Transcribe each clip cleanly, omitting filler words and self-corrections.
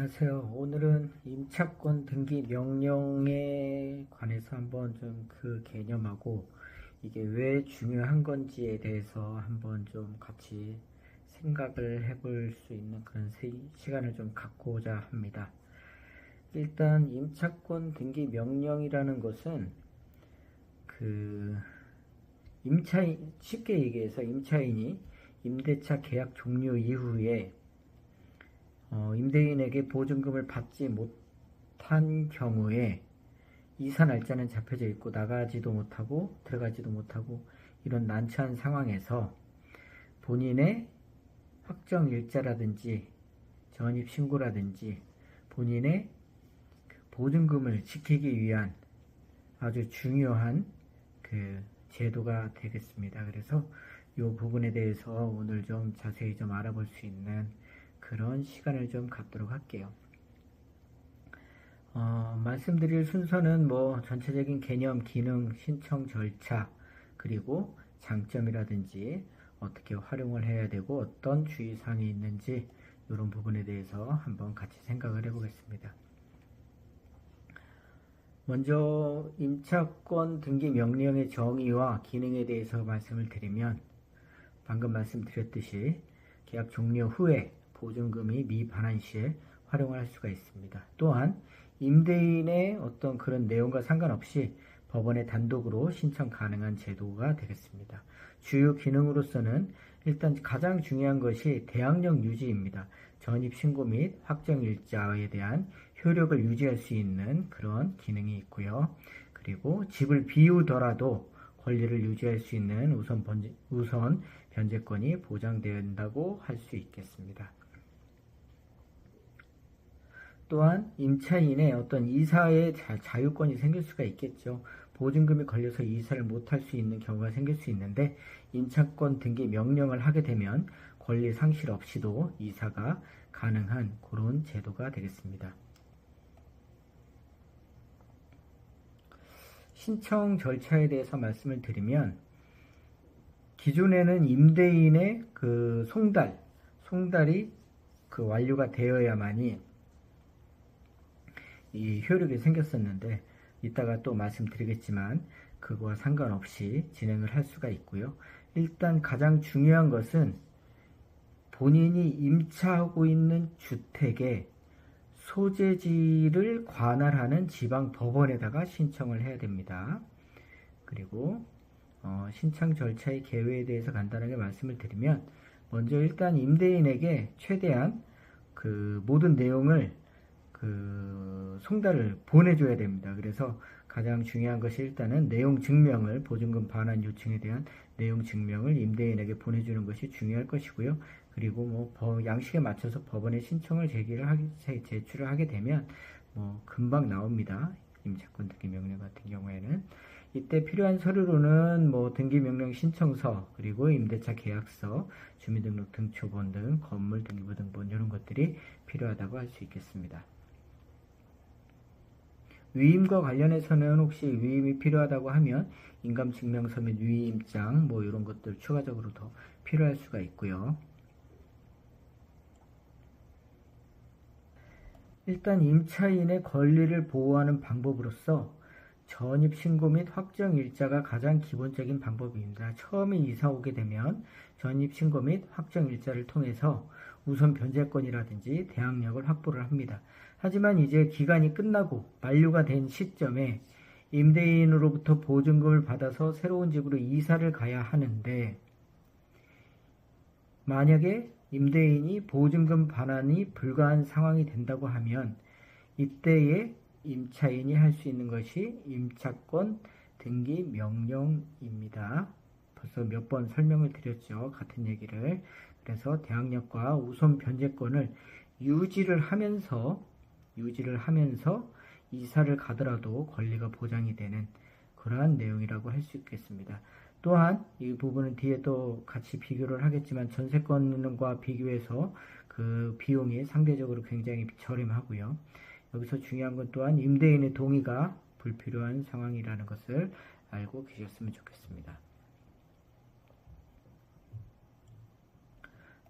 안녕하세요. 오늘은 임차권 등기 명령에 관해서 한번 좀 그 개념하고 이게 왜 중요한 건지에 대해서 한번 좀 같이 생각을 해볼 수 있는 그런 시간을 좀 갖고자 합니다. 일단 임차권 등기 명령이라는 것은 그 임차인, 쉽게 얘기해서 임차인이 임대차 계약 종료 이후에 임대인에게 보증금을 받지 못한 경우에 이사 날짜는 잡혀져 있고 나가지도 못하고 들어가지도 못하고 이런 난처한 상황에서 본인의 확정 일자라든지 전입 신고라든지 본인의 보증금을 지키기 위한 아주 중요한 그 제도가 되겠습니다. 그래서 이 부분에 대해서 오늘 좀 자세히 좀 알아볼 수 있는 그런 시간을 좀 갖도록 할게요. 말씀드릴 순서는 뭐 전체적인 개념, 기능, 신청 절차, 그리고 장점이라든지 어떻게 활용을 해야 되고 어떤 주의사항이 있는지 이런 부분에 대해서 한번 같이 생각을 해보겠습니다. 먼저 임차권 등기 명령의 정의와 기능에 대해서 말씀을 드리면 방금 말씀드렸듯이 계약 종료 후에 보증금이 미반환 시에 활용을 할 수가 있습니다. 또한 임대인의 어떤 그런 내용과 상관없이 법원에 단독으로 신청 가능한 제도가 되겠습니다. 주요 기능으로서는 일단 가장 중요한 것이 대항력 유지입니다. 전입신고 및 확정일자에 대한 효력을 유지할 수 있는 그런 기능이 있고요. 그리고 집을 비우더라도 권리를 유지할 수 있는 우선 변제권이 보장된다고 할 수 있겠습니다. 또한 임차인의 어떤 이사의 자유권이 생길 수가 있겠죠. 보증금이 걸려서 이사를 못할 수 있는 경우가 생길 수 있는데 임차권 등기 명령을 하게 되면 권리 상실 없이도 이사가 가능한 그런 제도가 되겠습니다. 신청 절차에 대해서 말씀을 드리면 기존에는 임대인의 그 송달이 그 완료가 되어야만이 이 효력이 생겼었는데 이따가 또 말씀드리겠지만 그거와 상관없이 진행을 할 수가 있고요. 일단 가장 중요한 것은 본인이 임차하고 있는 주택의 소재지를 관할하는 지방법원에다가 신청을 해야 됩니다. 그리고 신청 절차의 개요에 대해서 간단하게 말씀을 드리면 먼저 일단 임대인에게 최대한 그 모든 내용을 그 송달을 보내줘야 됩니다. 그래서 가장 중요한 것이 일단은 내용 증명을 보증금 반환 요청에 대한 내용 증명을 임대인에게 보내주는 것이 중요할 것이고요. 그리고 뭐 양식에 맞춰서 법원에 신청을 제출을 하게 되면 뭐 금방 나옵니다. 임차권 등기 명령 같은 경우에는 이때 필요한 서류로는 뭐 등기명령 신청서, 그리고 임대차 계약서, 주민등록 등초본 등 건물 등기부 등본 이런 것들이 필요하다고 할 수 있겠습니다. 위임과 관련해서는 혹시 위임이 필요하다고 하면 인감증명서 및 위임장 뭐 이런 것들 추가적으로 더 필요할 수가 있고요. 일단 임차인의 권리를 보호하는 방법으로서 전입신고 및 확정일자가 가장 기본적인 방법입니다. 처음에 이사 오게 되면 전입신고 및 확정일자를 통해서 우선 변제권이라든지 대항력을 확보를 합니다. 하지만 이제 기간이 끝나고 만료가 된 시점에 임대인으로부터 보증금을 받아서 새로운 집으로 이사를 가야 하는데 만약에 임대인이 보증금 반환이 불가한 상황이 된다고 하면 이때에 임차인이 할 수 있는 것이 임차권 등기 명령입니다. 벌써 몇 번 설명을 드렸죠. 같은 얘기를. 그래서 대항력과 우선 변제권을 유지를 하면서 이사를 가더라도 권리가 보장이 되는 그러한 내용이라고 할 수 있겠습니다. 또한 이 부분은 뒤에 또 같이 비교를 하겠지만 전세권과 비교해서 그 비용이 상대적으로 굉장히 저렴하고요. 여기서 중요한 건 또한 임대인의 동의가 불필요한 상황이라는 것을 알고 계셨으면 좋겠습니다.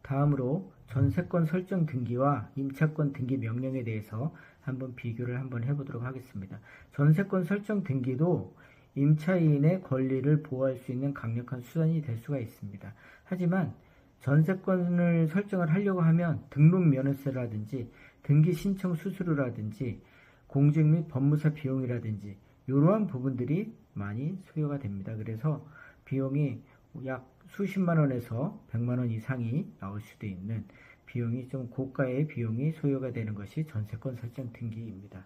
다음으로 전세권 설정 등기와 임차권 등기 명령에 대해서 한번 비교를 한번 해보도록 하겠습니다. 전세권 설정 등기도 임차인의 권리를 보호할 수 있는 강력한 수단이 될 수가 있습니다. 하지만 전세권을 설정을 하려고 하면 등록 면허세라든지 등기 신청 수수료라든지 공증 및 법무사 비용이라든지 이러한 부분들이 많이 소요가 됩니다. 그래서 비용이 약 수십만 원에서 100만 원 이상이 나올 수도 있는 비용이 좀 고가의 비용이 소요가 되는 것이 전세권 설정 등기입니다.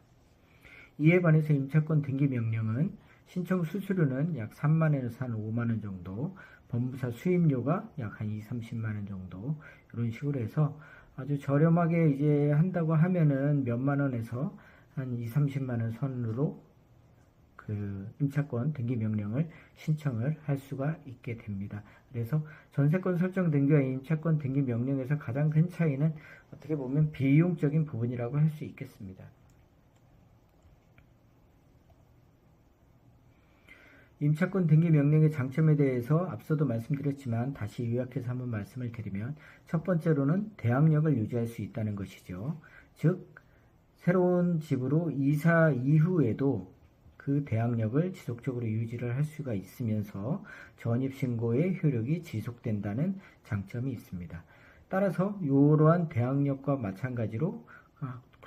이에 반해서 임차권 등기 명령은 신청 수수료는 약 3만 원에서 한 5만 원 정도, 법무사 수임료가 약 한 2, 30만 원 정도 이런 식으로 해서 아주 저렴하게 이제 한다고 하면은 몇만 원에서 한 2, 30만 원 선으로 그 임차권 등기 명령을 신청을 할 수가 있게 됩니다. 그래서 전세권 설정 등기와 임차권 등기 명령에서 가장 큰 차이는 어떻게 보면 비용적인 부분이라고 할 수 있겠습니다. 임차권 등기 명령의 장점에 대해서 앞서도 말씀드렸지만 다시 요약해서 한번 말씀을 드리면 첫 번째로는 대항력을 유지할 수 있다는 것이죠. 즉 새로운 집으로 이사 이후에도 그 대항력을 지속적으로 유지를 할 수가 있으면서 전입신고의 효력이 지속된다는 장점이 있습니다. 따라서 이러한 대항력과 마찬가지로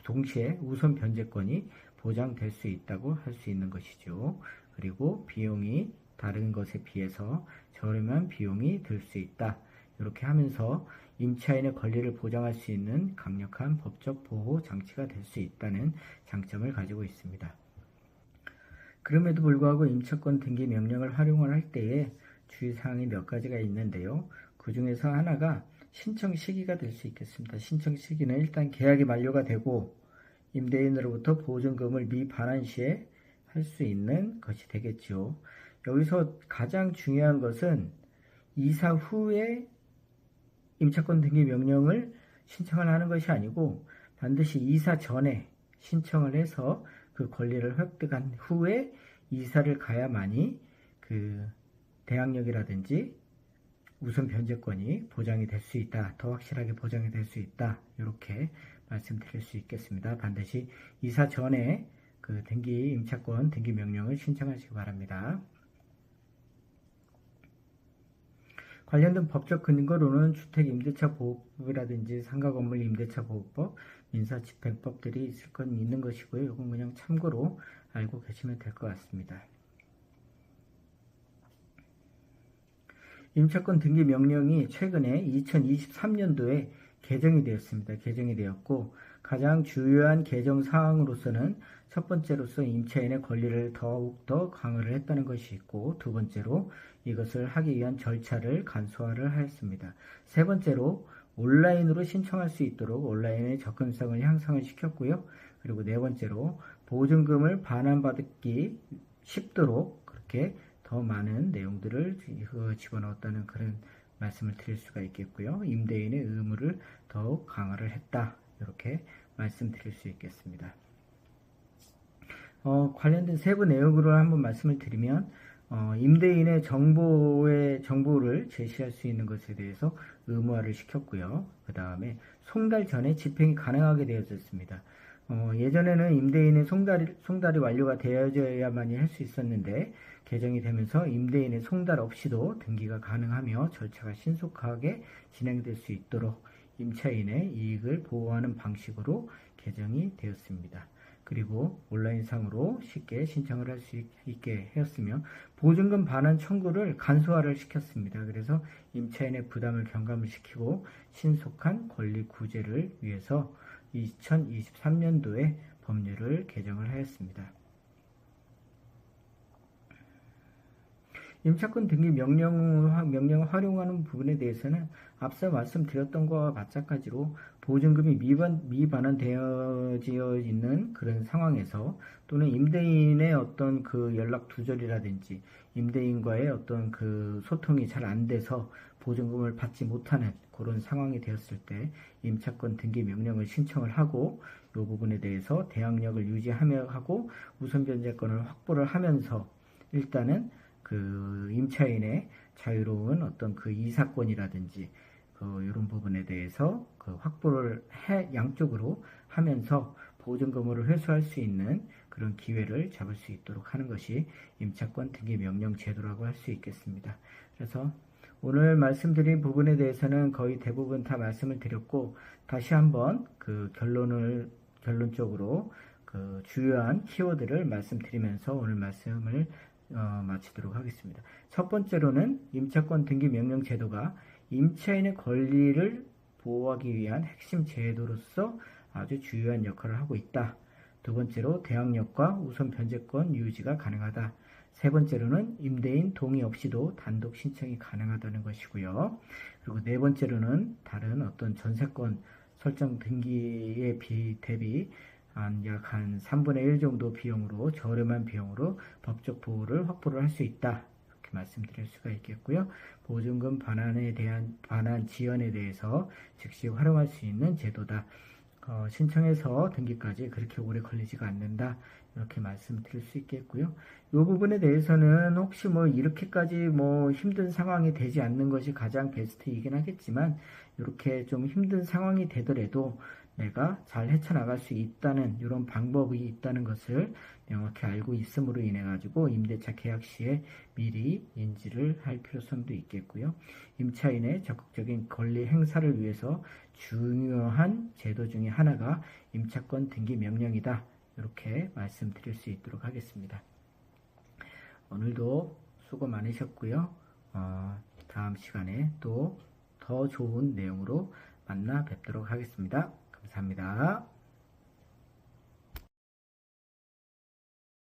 동시에 우선 변제권이 보장될 수 있다고 할 수 있는 것이죠. 그리고 비용이 다른 것에 비해서 저렴한 비용이 들 수 있다. 이렇게 하면서 임차인의 권리를 보장할 수 있는 강력한 법적 보호 장치가 될 수 있다는 장점을 가지고 있습니다. 그럼에도 불구하고 임차권 등기 명령을 활용을 할 때에 주의사항이 몇 가지가 있는데요. 그 중에서 하나가 신청 시기가 될 수 있겠습니다. 신청 시기는 일단 계약이 만료가 되고 임대인으로부터 보증금을 미반환 시에 할 수 있는 것이 되겠죠. 여기서 가장 중요한 것은 이사 후에 임차권 등기 명령을 신청을 하는 것이 아니고 반드시 이사 전에 신청을 해서 그 권리를 획득한 후에 이사를 가야만이 그 대항력이라든지 우선 변제권이 보장이 될 수 있다. 더 확실하게 보장이 될 수 있다. 이렇게 말씀드릴 수 있겠습니다. 반드시 이사 전에 그 임차권 등기 명령을 신청하시기 바랍니다. 관련된 법적 근거로는 주택임대차보호법이라든지 상가건물 임대차보호법, 민사집행법들이 있을 건 있는 것이고요. 이건 그냥 참고로 알고 계시면 될 것 같습니다. 임차권 등기 명령이 최근에 2023년도에 개정이 되었습니다. 개정이 되었고 가장 주요한 개정 사항으로서는 첫 번째로서 임차인의 권리를 더욱더 강화를 했다는 것이 있고 두 번째로 이것을 하기 위한 절차를 간소화를 하였습니다. 세 번째로 온라인으로 신청할 수 있도록 온라인의 접근성을 향상을 시켰고요. 그리고 네 번째로 보증금을 반환받기 쉽도록 그렇게 더 많은 내용들을 집어넣었다는 그런 말씀을 드릴 수가 있겠고요. 임대인의 의무를 더욱 강화를 했다. 이렇게 말씀드릴 수 있겠습니다. 관련된 세부 내용으로 한번 말씀을 드리면 임대인의 정보를 제시할 수 있는 것에 대해서 의무화를 시켰고요. 그 다음에 송달 전에 집행이 가능하게 되어졌습니다. 예전에는 임대인의 송달이 완료가 되어져야만이 할 수 있었는데 개정이 되면서 임대인의 송달 없이도 등기가 가능하며 절차가 신속하게 진행될 수 있도록 임차인의 이익을 보호하는 방식으로 개정이 되었습니다. 그리고 온라인상으로 쉽게 신청을 할 수 있게 하였으며 보증금 반환 청구를 간소화를 시켰습니다. 그래서 임차인의 부담을 경감을 시키고 신속한 권리 구제를 위해서 2023년도에 법률을 개정을 하였습니다. 임차권 등기 명령을 활용하는 부분에 대해서는 앞서 말씀드렸던 것과 마찬가지로 보증금이 미반환되어져 있는 그런 상황에서 또는 임대인의 어떤 그 연락 두절이라든지 임대인과의 어떤 그 소통이 잘 안 돼서 보증금을 받지 못하는 그런 상황이 되었을 때 임차권 등기 명령을 신청을 하고 이 부분에 대해서 대항력을 유지하며 하고 우선 변제권을 확보를 하면서 일단은 그 임차인의 자유로운 어떤 그 이사권이라든지 이런 부분에 대해서 확보를 양쪽으로 하면서 보증금을 회수할 수 있는 그런 기회를 잡을 수 있도록 하는 것이 임차권 등기 명령 제도라고 할 수 있겠습니다. 그래서 오늘 말씀드린 부분에 대해서는 거의 대부분 다 말씀을 드렸고, 다시 한번 결론적으로 주요한 키워드를 말씀드리면서 오늘 말씀을 마치도록 하겠습니다. 첫 번째로는 임차권 등기 명령 제도가 임차인의 권리를 보호하기 위한 핵심 제도로서 아주 주요한 역할을 하고 있다. 두 번째로 대항력과 우선 변제권 유지가 가능하다. 세 번째로는 임대인 동의 없이도 단독 신청이 가능하다는 것이고요. 그리고 네 번째로는 다른 어떤 전세권 설정 등기에 대비 약 한 3분의 1 정도 비용으로, 저렴한 비용으로 법적 보호를 확보를 할 수 있다. 이렇게 말씀드릴 수가 있겠고요. 보증금 반환 지연에 대해서 즉시 활용할 수 있는 제도다. 신청해서 등기까지 그렇게 오래 걸리지가 않는다. 이렇게 말씀드릴 수 있겠고요. 이 부분에 대해서는 혹시 이렇게까지 힘든 상황이 되지 않는 것이 가장 베스트이긴 하겠지만, 이렇게 좀 힘든 상황이 되더라도 내가 잘 헤쳐나갈 수 있다는 이런 방법이 있다는 것을 명확히 알고 있음으로 인해 가지고 임대차 계약 시에 미리 인지를 할 필요성도 있겠고요. 임차인의 적극적인 권리 행사를 위해서 중요한 제도 중에 하나가 임차권 등기 명령이다. 이렇게 말씀드릴 수 있도록 하겠습니다. 오늘도 수고 많으셨고요. 다음 시간에 또 더 좋은 내용으로 만나 뵙도록 하겠습니다. 감사합니다.